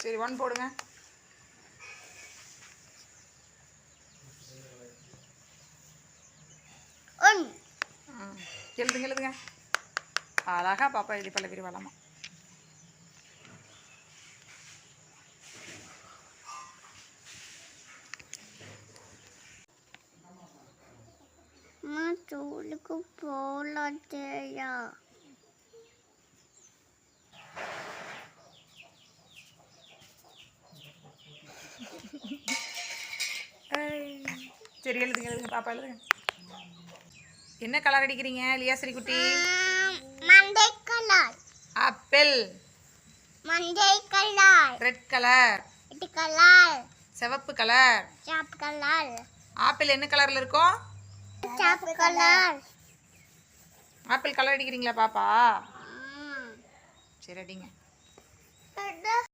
சரி 1 போடுங்க. எழுதுங்க. அழகா பாப்பா எழுதி பல்லவி வரலாமா. ஸ்கூலுக்கு போகலையா? சரி எழுதுங்க பாப்பா எழுதுங்க. என்ன கலர் அடிக்கிறீங்க லியாஸ்ரீ குட்டி? மஞ்சை கலர். ஆப்பிள். மஞ்சை colour. Red colour. Red colour. சிவப்பு கலர். சிவப்பு கலர். ஆப்பிள் என்ன கலர்ல இருக்கும்? சிவப்பு கலர். ஆப்பிள் கலர் அடிக்கிறீங்களா பாப்பா? சரி அடிங்க.